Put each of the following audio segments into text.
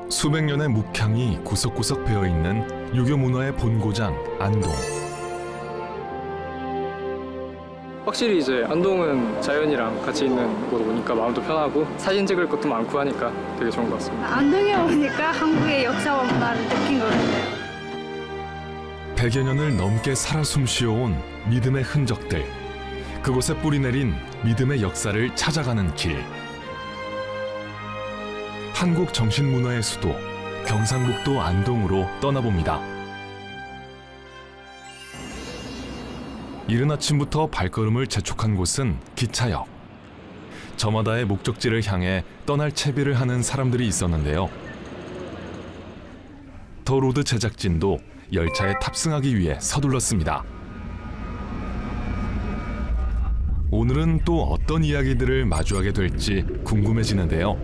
수백 년의 묵향이 구석구석 배어있는 유교 문화의 본고장 안동. 확실히 이제 안동은 자연이랑 같이 있는 곳 오니까 마음도 편하고 사진 찍을 것도 많고 하니까 되게 좋은 것 같습니다. 안동에 오니까 한국의 역사와 문화를 느낀 것 같아요. 100여 년을 넘게 살아 숨쉬어온 믿음의 흔적들. 그곳에 뿌리내린 믿음의 역사를 찾아가는 길. 한국 정신문화의 수도 경상북도 안동으로 떠나봅니다. 이른 아침부터 발걸음을 재촉한 곳은 기차역. 저마다의 목적지를 향해 떠날 채비를 하는 사람들이 있었는데요. 더 로드 제작진도 열차에 탑승하기 위해 서둘렀습니다. 오늘은 또 어떤 이야기들을 마주하게 될지 궁금해지는데요.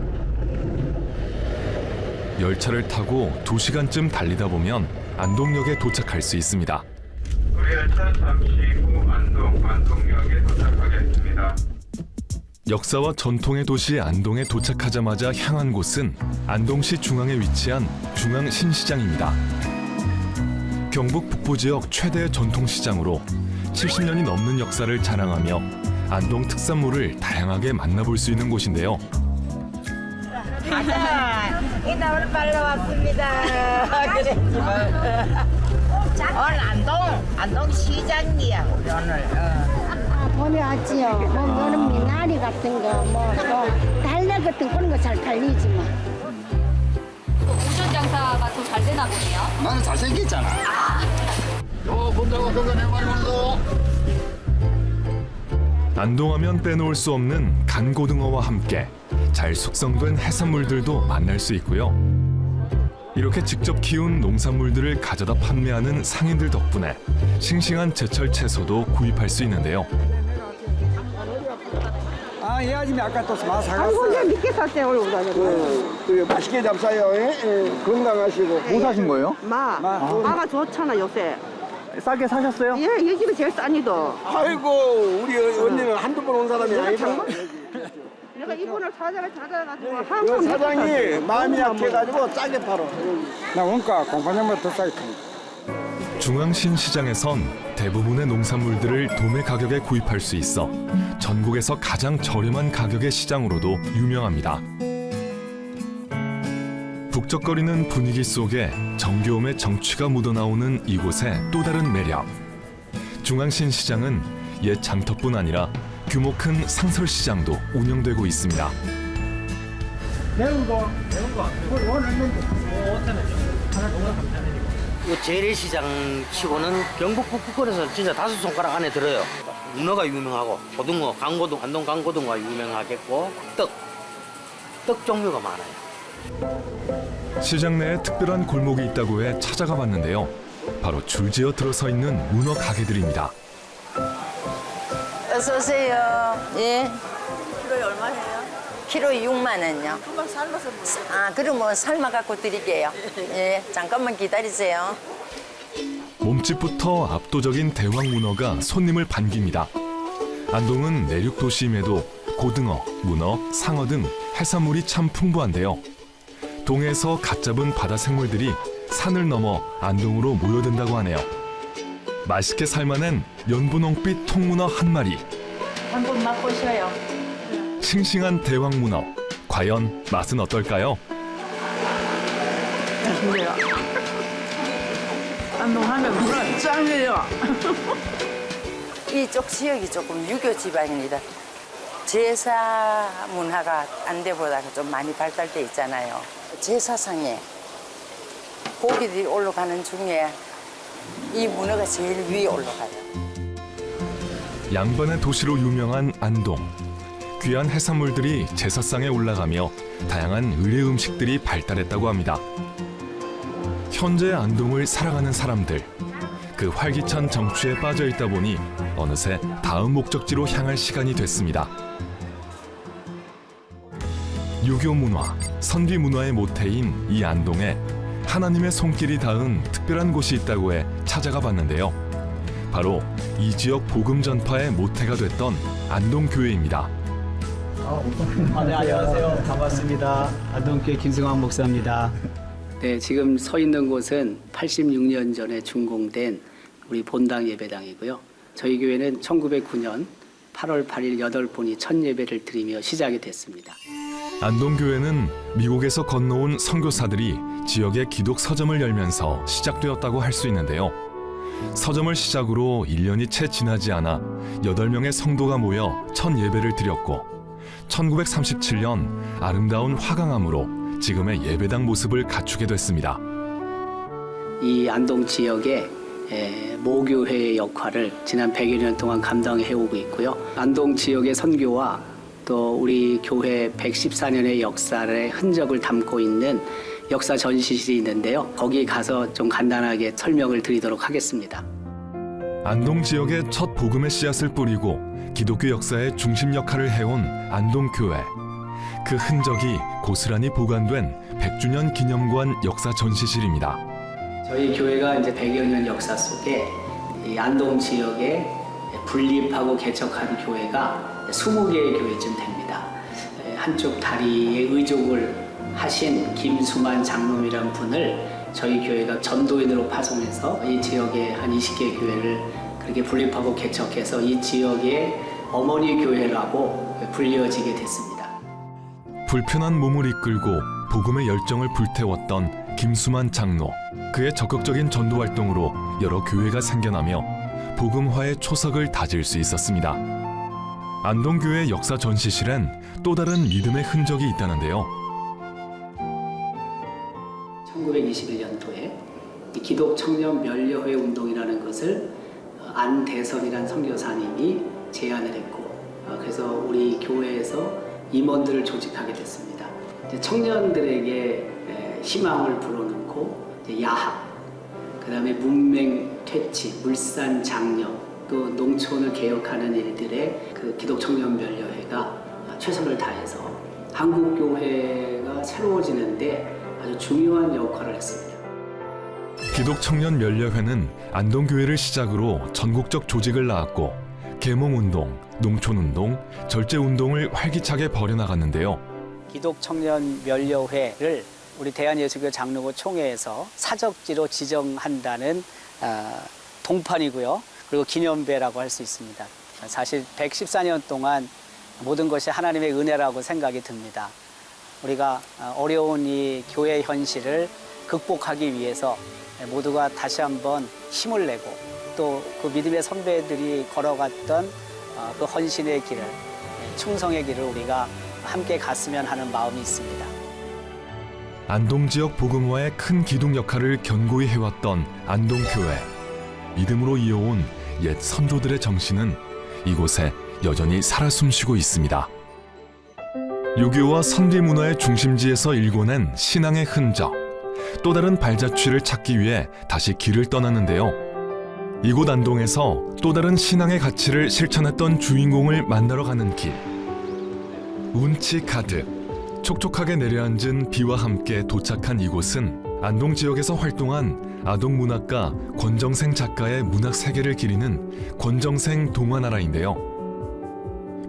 열차를 타고 2시간쯤 달리다 보면 안동역에 도착할 수 있습니다. 우리 열차 잠시 후 안동역에 도착하겠습니다. 역사와 전통의 도시 안동에 도착하자마자 향한 곳은 안동시 중앙에 위치한 중앙신시장입니다. 경북 북부 지역 최대 전통시장으로 70년이 넘는 역사를 자랑하며 안동 특산물을 다양하게 만나볼 수 있는 곳인데요. 가자. 이나물 빨러 왔습니다. 그래. 오늘 안동 시장이야 우리 오늘. 보내왔지요. 뭐는 미나리 같은 거, 또 달래 같은 그런 거 잘 팔리지 뭐. 오전 장사가 좀 잘 되나 보네요. 나는 잘생겼잖아. 본다고 그거 내 말 모르고. 안동하면 빼놓을 수 없는 간고등어와 함께 잘 숙성된 해산물들도 만날 수 있고요. 이렇게 직접 키운 농산물들을 가져다 판매하는 상인들 덕분에 싱싱한 제철 채소도 구입할 수 있는데요. 아, 이 아줌이 아까 또 마 사갔어. 아이고, 이제 믿게 샀대, 오늘 그래, 맛있게 잡사요. 건강하시고. 뭐 사신 거예요? 마가 좋잖아, 요새. 싸게 사셨어요? 예, 이 집이 제일 싸니도. 아이고, 우리 언니는 한두 번 온 사람이 아니다. 내가 이분을 찾아가지고 그 한번 사장이 마음이 약해가지고 싸게 팔어. 나 원가 공판장보다 더 싸게 팝니다. 중앙신시장에선 대부분의 농산물들을 도매 가격에 구입할 수 있어 전국에서 가장 저렴한 가격의 시장으로도 유명합니다. 북적거리는 분위기 속에 정겨움의 정취가 묻어나오는 이곳의 또 다른 매력. 중앙신시장은 옛 장터뿐 아니라 규모 큰 상설시장도 운영되고 있습니다. 이 재래시장 치고는 경북 북부권에서 진짜 5손가락 안에 들어요. 문어가 유명하고 고등어, 강고등, 안동 강고등어가 유명하겠고 떡 종류가 많아요. 시장 내에 특별한 골목이 있다고 해 찾아가 봤는데요. 바로 줄지어 들어서 있는 문어 가게들입니다. 어서 오세요. 예. 키로에 얼마 해요? 키로에 6만 원요. 한번 삶아서 먹어요. 아, 그럼 뭐 삶아 갖고 드릴게요. 예, 잠깐만 기다리세요. 몸집부터 압도적인 대왕 문어가 손님을 반깁니다. 안동은 내륙 도시임에도 고등어, 문어, 상어 등 해산물이 참 풍부한데요. 동해에서 갓 잡은 바다 생물들이 산을 넘어 안동으로 모여든다고 하네요. 맛있게 삶아낸 연분홍빛 통문어 한 마리. 한번 맛보셔요. 싱싱한 대왕 문어. 과연 맛은 어떨까요? 안동하면 문어 짱이에요. 이쪽 지역이 조금 유교 지방입니다. 제사 문화가 안대보다 좀 많이 발달돼 있잖아요. 제사상에 고기들이 올라가는 중에 이 문어가 제일 위에 올라가요. 양반의 도시로 유명한 안동. 귀한 해산물들이 제사상에 올라가며 다양한 의뢰 음식들이 발달했다고 합니다. 현재 안동을 살아가는 사람들. 그 활기찬 정취에 빠져 있다 보니 어느새 다음 목적지로 향할 시간이 됐습니다. 유교 문화, 선비 문화의 모태인 이 안동에 하나님의 손길이 닿은 특별한 곳이 있다고 해 찾아가 봤는데요. 바로 이 지역 복음 전파의 모태가 됐던 안동교회입니다. 네, 안녕하세요. 반갑습니다. 안동교회 김승환 목사입니다. 네, 지금 서 있는 곳은 86년 전에 준공된 우리 본당 예배당이고요. 저희 교회는 1909년 8월 8일 8분이 첫 예배를 드리며 시작이 됐습니다. 안동교회는 미국에서 건너온 선교사들이 지역의 기독 서점을 열면서 시작되었다고 할 수 있는데요. 서점을 시작으로 1년이 채 지나지 않아 8명의 성도가 모여 첫 예배를 드렸고 1937년 아름다운 화강암으로 지금의 예배당 모습을 갖추게 됐습니다. 이 안동 지역의 모교회의 역할을 지난 100여 년 동안 감당해 오고 있고요. 안동 지역의 선교와 또 우리 교회 114년의 역사의 흔적을 담고 있는 역사 전시실이 있는데요. 거기 가서 좀 간단하게 설명을 드리도록 하겠습니다. 안동 지역에 첫 복음의 씨앗을 뿌리고 기독교 역사의 중심 역할을 해온 안동교회. 그 흔적이 고스란히 보관된 100주년 기념관 역사 전시실입니다. 저희 교회가 이제 100여 년 역사 속에 이 안동 지역에 분립하고 개척한 교회가 20개의 교회쯤 됩니다. 한쪽 다리에 의족을 하신 김수만 장로이란 분을 저희 교회가 전도인으로 파송해서 이 지역의 한 20개 교회를 그렇게 분립하고 개척해서 이 지역의 어머니 교회라고 불리어지게 됐습니다. 불편한 몸을 이끌고 복음의 열정을 불태웠던 김수만 장로. 그의 적극적인 전도 활동으로 여러 교회가 생겨나며 복음화의 초석을 다질 수 있었습니다. 안동교회 역사 전시실엔 또 다른 믿음의 흔적이 있다는데요. 1921년도에 기독 청년 면려회 운동이라는 것을 안대선이라는 선교사님이 제안을 했고, 그래서 우리 교회에서 임원들을 조직하게 됐습니다. 청년들에게 희망을 불어넣고 야학, 그다음에 문맹 퇴치, 물산 장려, 또 농촌을 개혁하는 일들에 그 기독 청년 면려회가 최선을 다해서 한국 교회가 새로워지는데 아주 중요한 역할을 했습니다. 기독 청년 면려회는 안동교회를 시작으로 전국적 조직을 낳았고 계몽운동, 농촌운동, 절제운동을 활기차게 벌여나갔는데요. 기독 청년 면려회를 우리 대한예수교 장로교 총회에서 사적지로 지정한다는 동판이고요. 그리고 기념배라고 할 수 있습니다. 사실 114년 동안 모든 것이 하나님의 은혜라고 생각이 듭니다. 우리가 어려운 이 교회 현실을 극복하기 위해서 모두가 다시 한번 힘을 내고 또 그 믿음의 선배들이 걸어갔던 그 헌신의 길을, 충성의 길을 우리가 함께 갔으면 하는 마음이 있습니다. 안동 지역 복음화의 큰 기둥 역할을 견고히 해왔던 안동교회. 믿음으로 이어온 옛 선조들의 정신은 이곳에 여전히 살아 숨쉬고 있습니다. 유교와 선비 문화의 중심지에서 일궈낸 신앙의 흔적. 또 다른 발자취를 찾기 위해 다시 길을 떠났는데요. 이곳 안동에서 또 다른 신앙의 가치를 실천했던 주인공을 만나러 가는 길. 운치 가득, 촉촉하게 내려앉은 비와 함께 도착한 이곳은 안동 지역에서 활동한 아동문학가 권정생 작가의 문학 세계를 기리는 권정생 동화나라인데요.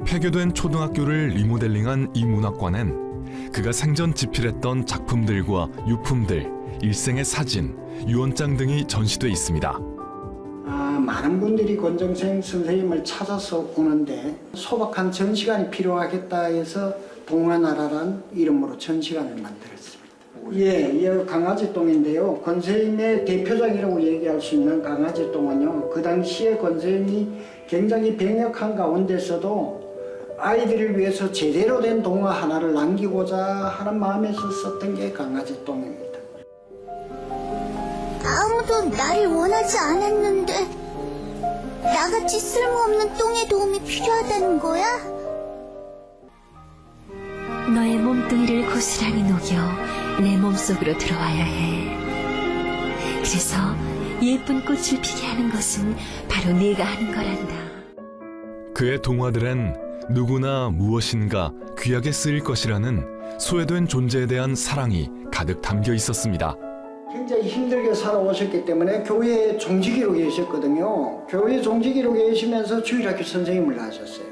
폐교된 초등학교를 리모델링한 이 문학관엔 그가 생전 집필했던 작품들과 유품들, 일생의 사진, 유언장 등이 전시돼 있습니다. 많은 분들이 권정생 선생님을 찾아서 오는데 소박한 전시관이 필요하겠다 해서 동화나라란 이름으로 전시관을 만들었습니다. 예, 이 강아지똥인데요. 권선생님의 대표작이라고 얘기할 수 있는 강아지똥은요, 그 당시에 권선생님이 굉장히 병역한 가운데서도 아이들을 위해서 제대로 된 동화 하나를 남기고자 하는 마음에서 썼던 게 강아지똥입니다. 아무도 나를 원하지 않았는데 나같이 쓸모없는 똥의 도움이 필요하다는 거야? 너의 몸뚱이를 고스란히 녹여 내 몸속으로 들어와야 해. 그래서 예쁜 꽃을 피게 하는 것은 바로 네가 하는 거란다. 그의 동화들엔 누구나 무엇인가 귀하게 쓰일 것이라는 소외된 존재에 대한 사랑이 가득 담겨 있었습니다. 굉장히 힘들게 살아오셨기 때문에 교회 종직기로 계셨거든요. 교회 종직기로 계시면서 주일학교 선생님을 하셨어요.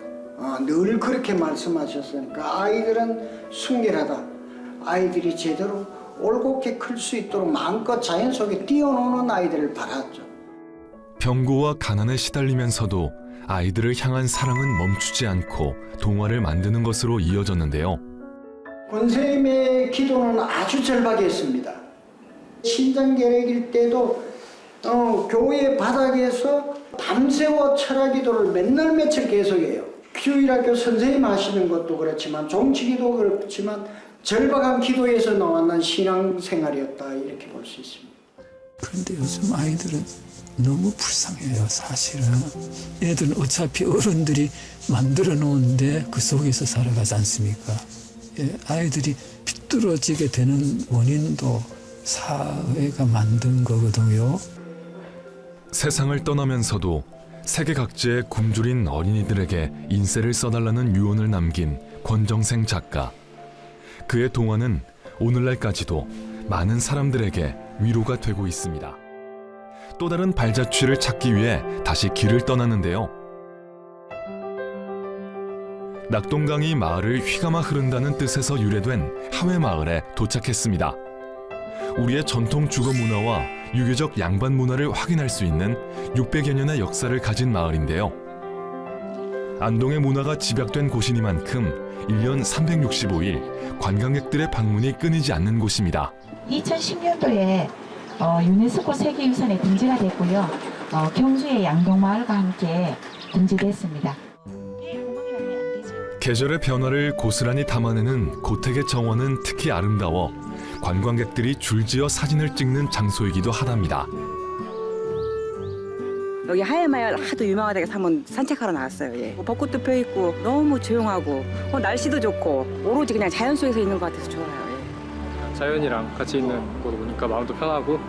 늘 그렇게 말씀하셨으니까 아이들은 순결하다. 아이들이 제대로 올곧게 클 수 있도록 마음껏 자연 속에 뛰어노는 아이들을 바랐죠. 병고와 가난에 시달리면서도 아이들을 향한 사랑은 멈추지 않고 동화를 만드는 것으로 이어졌는데요. 권선생님의 기도는 아주 절박했습니다. 신장계획일 때도 교회 바닥에서 밤새워 철학기도를 맨날 며칠 계속해요. 주일학교 선생님 하시는 것도 그렇지만 종치기도 그렇지만 절박한 기도에서 나왔는 신앙생활이었다 이렇게 볼 수 있습니다. 그런데 요즘 아이들은 너무 불쌍해요. 사실은 애들은 어차피 어른들이 만들어 놓은데 그 속에서 살아가지 않습니까? 아이들이 비뚤어지게 되는 원인도 사회가 만든 거거든요. 세상을 떠나면서도 세계 각지의 굶주린 어린이들에게 인세를 써달라는 유언을 남긴 권정생 작가. 그의 동화는 오늘날까지도 많은 사람들에게 위로가 되고 있습니다. 또 다른 발자취를 찾기 위해 다시 길을 떠나는데요. 낙동강이 마을을 휘감아 흐른다는 뜻에서 유래된 하회마을에 도착했습니다. 우리의 전통 주거 문화와 유교적 양반 문화를 확인할 수 있는 600여 년의 역사를 가진 마을인데요. 안동의 문화가 집약된 곳이니만큼 1년 365일 관광객들의 방문이 끊이지 않는 곳입니다. 2010년도에 유네스코 세계유산에 등재가 됐고요. 경주의 양동마을과 함께 등재됐습니다. 계절의 변화를 고스란히 담아내는 고택의 정원은 특히 아름다워 관광객들이 줄지어 사진을 찍는 장소이기도 하답니다. 여기 하회마을 하도 유명하다고 해서 한번 산책하러 나왔어요. 예. 벚꽃도 펴있고 너무 조용하고 날씨도 좋고 오로지 그냥 자연 속에서 있는 것 같아서 좋아요. 예. 자연이랑 같이 있는 곳 오니까 마음도 편하고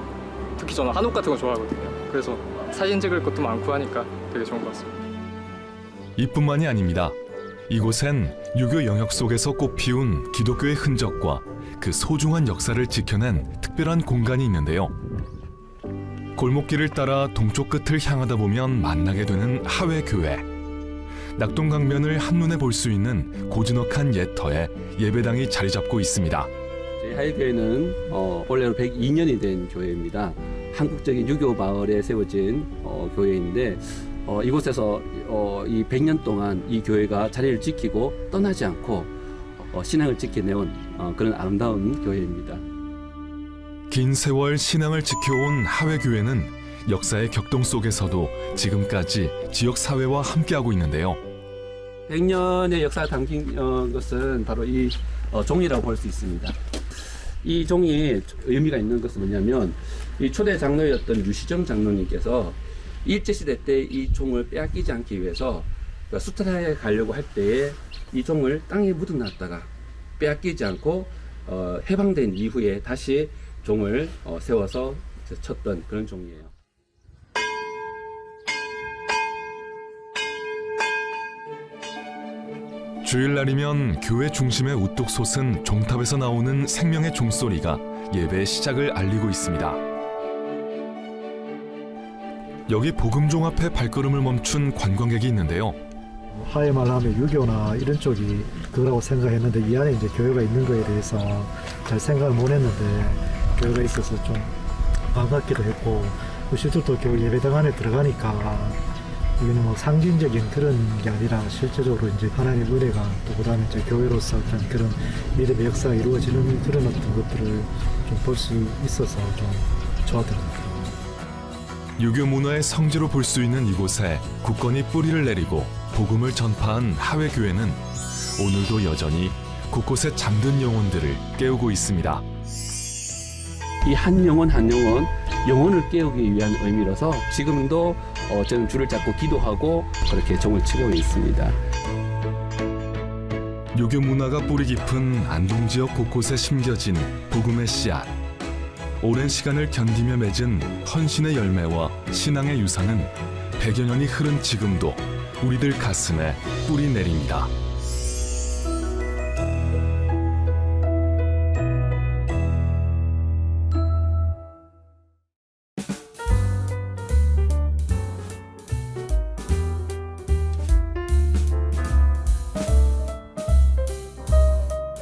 특히 저는 한옥 같은 거 좋아하거든요. 그래서 사진 찍을 것도 많고 하니까 되게 좋은 것 같습니다. 이뿐만이 아닙니다. 이곳엔 유교 영역 속에서 꽃피운 기독교의 흔적과 그 소중한 역사를 지켜낸 특별한 공간이 있는데요. 골목길을 따라 동쪽 끝을 향하다 보면 만나게 되는 하회교회. 낙동강변을 한눈에 볼 수 있는 고즈넉한 옛터에 예배당이 자리 잡고 있습니다. 저희 하회교회는 올해로 102년이 된 교회입니다. 한국적인 유교 마을에 세워진 교회인데 이곳에서 이 100년 동안 이 교회가 자리를 지키고 떠나지 않고 신앙을 지켜내온 그런 아름다운 교회입니다. 긴 세월 신앙을 지켜온 하회교회는 역사의 격동 속에서도 지금까지 지역 사회와 함께하고 있는데요. 100년의 역사가 담긴 것은 바로 이 종이라고 볼 수 있습니다. 이 종이 의미가 있는 것은 뭐냐면 이 초대 장로였던 유시정 장로님께서 일제시대 때 이 종을 빼앗기지 않기 위해서 수탈에 가려고 할 때에 이 종을 땅에 묻어놨다가 빼앗기지 않고 해방된 이후에 다시 종을 세워서 쳤던 그런 종이에요. 주일날이면 교회 중심에 우뚝 솟은 종탑에서 나오는 생명의 종소리가 예배의 시작을 알리고 있습니다. 여기 복음종 앞에 발걸음을 멈춘 관광객이 있는데요. 하회마을 하면 유교나 이런 쪽이 그거라고 생각했는데 이 안에 이제 교회가 있는 거에 대해서 잘 생각을 못 했는데 교회가 있어서 좀 반갑기도 했고 실제로 교회 예배당 안에 들어가니까 이거는 뭐 상징적인 그런 게 아니라 실제적으로 이제 하나님의 은혜가 또 그다음에 이제 교회로서 어떤 그런 믿음의 역사가 이루어지는 그런 어떤 것들을 좀 볼 수 있어서 좀 좋았더라고요. 유교 문화의 성지로 볼 수 있는 이곳에 굳건히 뿌리를 내리고 복음을 전파한 하회교회는 오늘도 여전히 곳곳에 잠든 영혼들을 깨우고 있습니다. 이 한 영혼 한 영혼 영혼을 깨우기 위한 의미로서 지금도 저는 줄을 잡고 기도하고 그렇게 종을 치고 있습니다. 유교 문화가 뿌리 깊은 안동 지역 곳곳에 심겨진 복음의 씨앗. 오랜 시간을 견디며 맺은 헌신의 열매와 신앙의 유산은 100여 년이 흐른 지금도 우리들 가슴에 뿌리 내립니다.